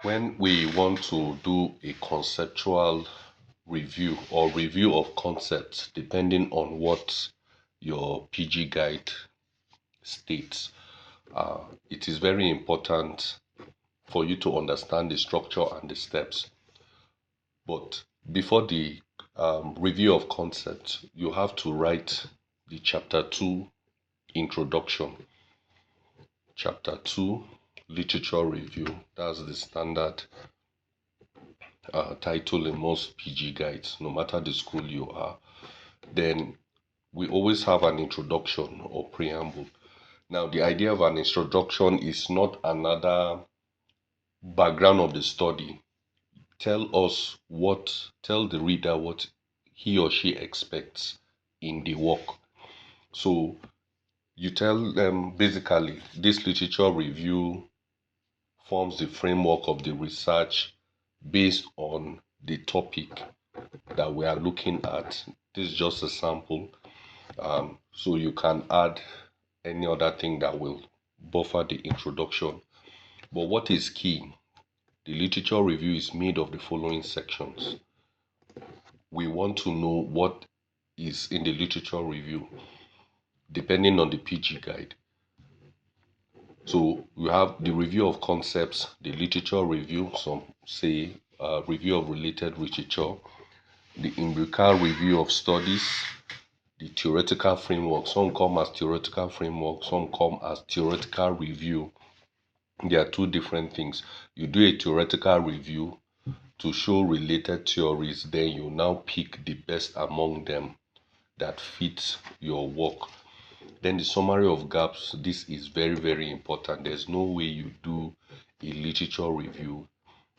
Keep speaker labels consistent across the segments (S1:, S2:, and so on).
S1: When we want to do a conceptual review or review of concepts, depending on what your PG guide states, it is very important for you to understand the structure and the steps. But before the review of concepts, you have to write the chapter 2 introduction, chapter 2 literature review. That's the standard title in most PG guides, no matter the school you are. Then we always have an introduction or preamble. Now, the idea of an introduction is not another background of the study. Tell the reader what he or she expects in the work. So you tell them basically this literature review forms the framework of the research based on the topic that we are looking at. This is just a sample. So you can add any other thing that will buffer the introduction. But what is key? The literature review is made of the following sections. We want to know what is in the literature review, depending on the PG guide. So we have the review of concepts, the literature review, some say review of related literature, the empirical review of studies, the theoretical framework. Some come as theoretical framework, some come as theoretical review. There are two different things. You do a theoretical review to show related theories, then you now pick the best among them that fits your work. Then the summary of gaps. This is very, very important. There's no way you do a literature review,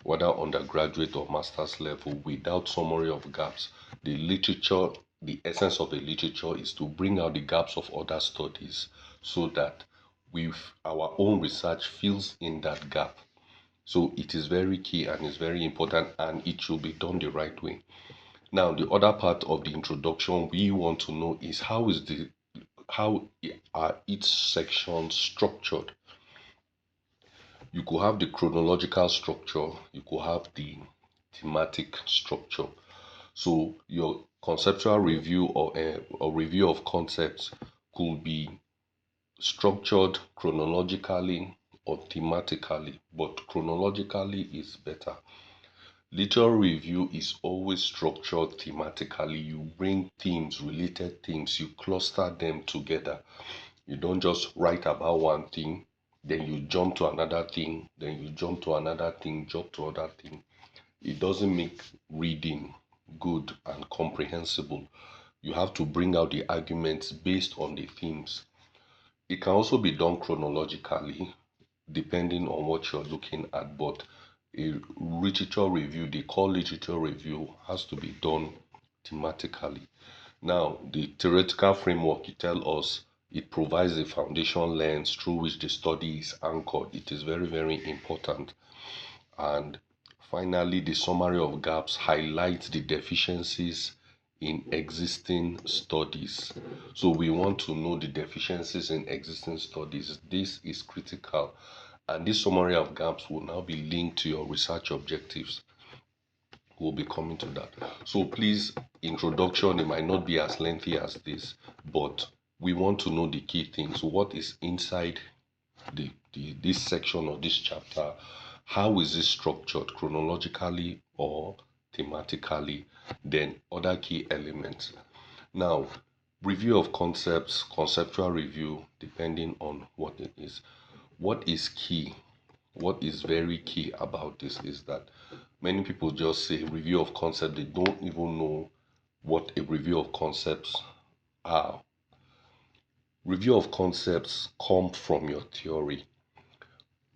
S1: whether undergraduate or master's level, without summary of gaps. The literature, the essence of the literature is to bring out the gaps of other studies so that with our own research fills in that gap. So it is very key and it's very important, and it should be done the right way. Now, the other part of the introduction we want to know is how are each section structured. You could have the chronological structure, you could have the thematic structure. So your conceptual review or a review of concepts could be structured chronologically or thematically, but chronologically is better. Literal review is always structured thematically. You bring themes, related themes, you cluster them together. You don't just write about one thing, then you jump to another thing, then you jump to another thing, jump to other thing. It doesn't make reading good and comprehensible. You have to bring out the arguments based on the themes. It can also be done chronologically, depending on what you're looking at, but a literature review, the core literature review, has to be done thematically. Now, the theoretical framework, it tells us it provides a foundation lens through which the study is anchored. It is very, very important. And finally, the summary of gaps highlights the deficiencies in existing studies. So we want to know the deficiencies in existing studies. This is critical. And this summary of gaps will now be linked to your research objectives. We'll be coming to that. So please, introduction, it might not be as lengthy as this, but we want to know the key things. What is inside this section or this chapter? How is it structured chronologically or thematically? Then other key elements. Now, review of concepts, conceptual review, depending on what it is. What is key? What is very key about this is that many people just say review of concept. They don't even know what a review of concepts are. Review of concepts come from your theory.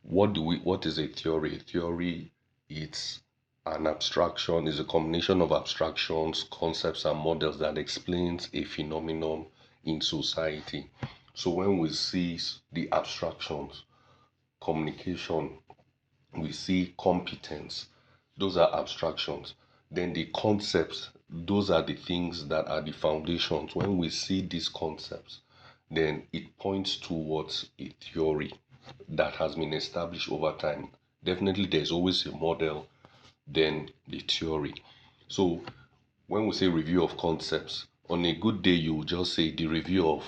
S1: What is a theory? A theory is an abstraction, is a combination of abstractions, concepts, and models that explains a phenomenon in society. So when we see the abstractions, communication, we see competence, those are abstractions. Then the concepts, those are the things that are the foundations. When we see these concepts, then it points towards a theory that has been established over time. Definitely, there's always a model, then the theory. So when we say review of concepts, on a good day, you will just say the review of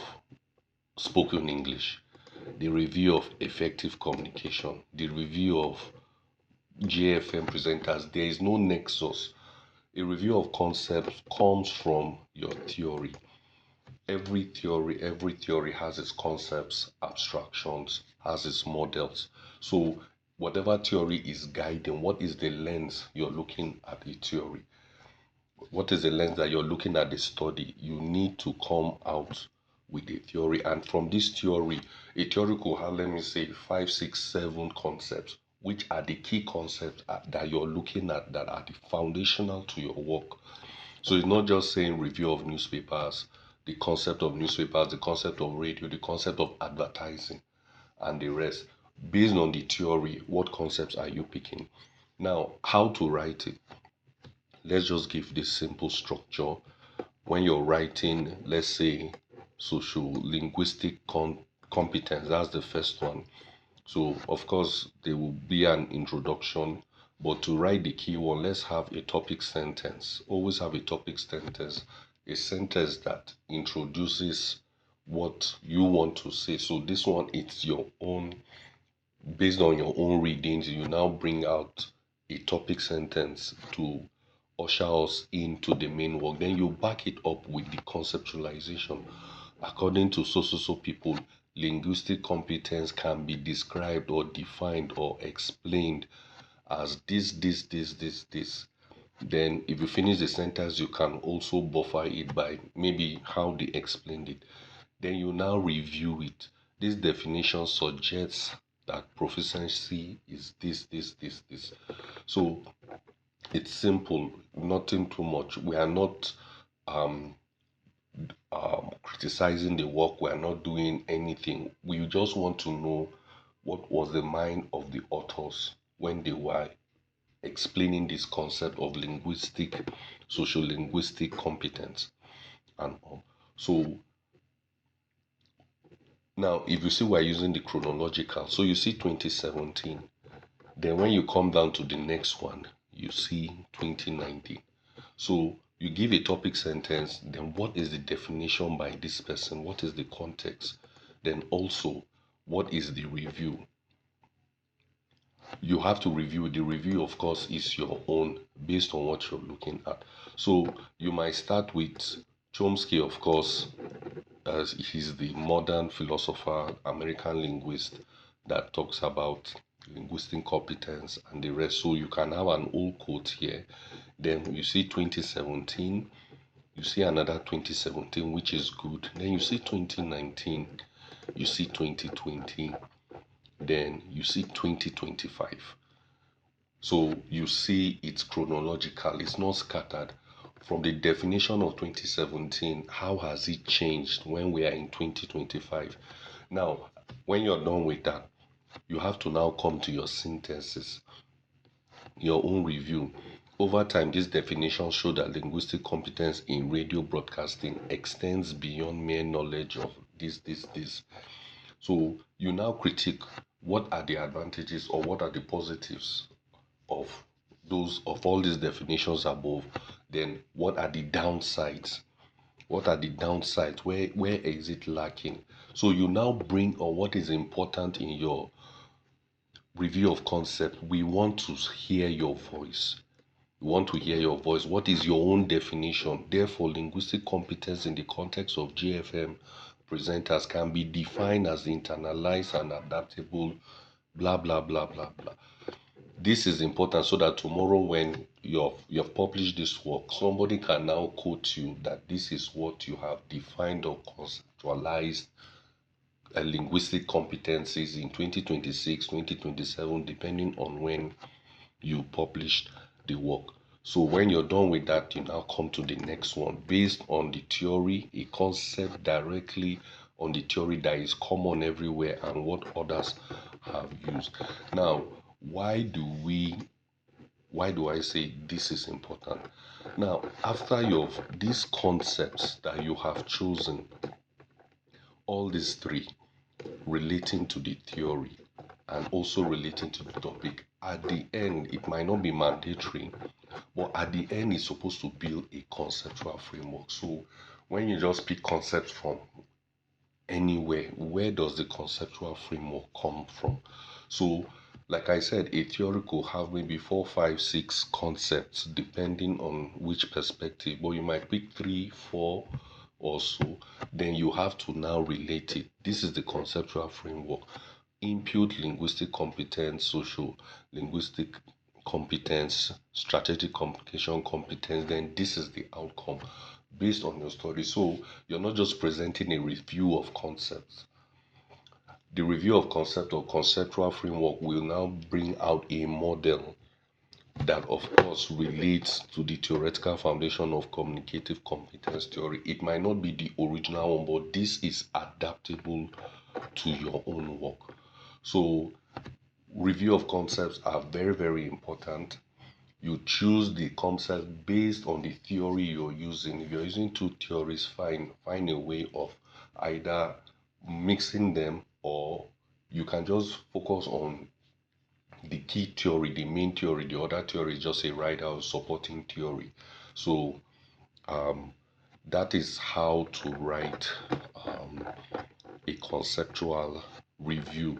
S1: spoken English, the review of effective communication, the review of GFM presenters. There is no nexus. A review of concepts comes from your theory. Every theory has its concepts, abstractions, has its models. So whatever theory is guiding, what is the lens you're looking at a theory? What is the lens that you're looking at the study? You need to come out with a theory. And from this theory, a theory could have, let me say, five, six, seven concepts, which are the key concepts that you're looking at that are the foundational to your work. So it's not just saying review of newspapers, the concept of newspapers, the concept of radio, the concept of advertising, and the rest. Based on the theory, what concepts are you picking? Now, how to write it? Let's just give this simple structure. When you're writing, let's say, social linguistic competence, that's the first one. So, of course, there will be an introduction, but to write the key one, let's have a topic sentence. Always have a topic sentence, a sentence that introduces what you want to say. So, this one, it's your own, based on your own readings, you now bring out a topic sentence to usher us into the main work. Then you back it up with the conceptualization. According to so people, linguistic competence can be described or defined or explained as this. Then, if you finish the sentence, you can also buffer it by maybe how they explained it. Then you now review it. This definition suggests that proficiency is this. So it's simple, nothing too much. We are not um, criticizing the work, we are not doing anything. We just want to know what was the mind of the authors when they were explaining this concept of social linguistic competence and all. So now, if you see we're using the chronological, so you see 2017. Then when you come down to the next one, you see 2019. So you give a topic sentence, then what is the definition by this person? What is the context? Then also, what is the review? You have to review. The review, of course, is your own based on what you're looking at. So you might start with Chomsky, of course, as he's the modern philosopher, American linguist that talks about linguistic competence and the rest. So you can have an old quote here. Then you see 2017, you see another 2017, which is good. Then you see 2019, you see 2020, then you see 2025. So you see it's chronological, it's not scattered. From the definition of 2017, how has it changed when we are in 2025? Now, when you're done with that, you have to now come to your synthesis, your own review. Over time, this definition showed that linguistic competence in radio broadcasting extends beyond mere knowledge of this. So you now critique what are the advantages or what are the positives of those of all these definitions above. Then what are the downsides? What are the downsides? Where is it lacking? So you now bring on what is important in your review of concept. We want to hear your voice. We want to hear your voice. What is your own definition? Therefore, linguistic competence in the context of GFM presenters can be defined as internalized and adaptable, blah blah blah blah blah. This is important so that tomorrow when you've published this work, somebody can now quote you that this is what you have defined or conceptualized linguistic competencies in 2026, 2027, depending on when you published the work. So when you're done with that, you now come to the next one based on the theory, a concept directly on the theory that is common everywhere and what others have used. Now, why do we why do I say this is important? Now, after these concepts that you have chosen, all these three relating to the theory and also relating to the topic. At the end, it might not be mandatory, but at the end, it's supposed to build a conceptual framework. So when you just pick concepts from anywhere, where does the conceptual framework come from? So, like I said, a theory could have maybe four, five, six concepts depending on which perspective, but you might pick three, four or so. Then you have to now relate it. This is the conceptual framework. Input linguistic competence, social linguistic competence, strategic communication competence, then this is the outcome based on your study. So you're not just presenting a review of concepts. The review of concept or conceptual framework will now bring out a model that of course relates to the theoretical foundation of communicative competence theory. It might not be the original one, but this is adaptable to your own work. So review of concepts are very, very important. You choose the concept based on the theory you're using. If you're using two theories, find a way of either mixing them, or you can just focus on the key theory, the main theory. The other theory is just a rider or supporting theory. So that is how to write a conceptual review.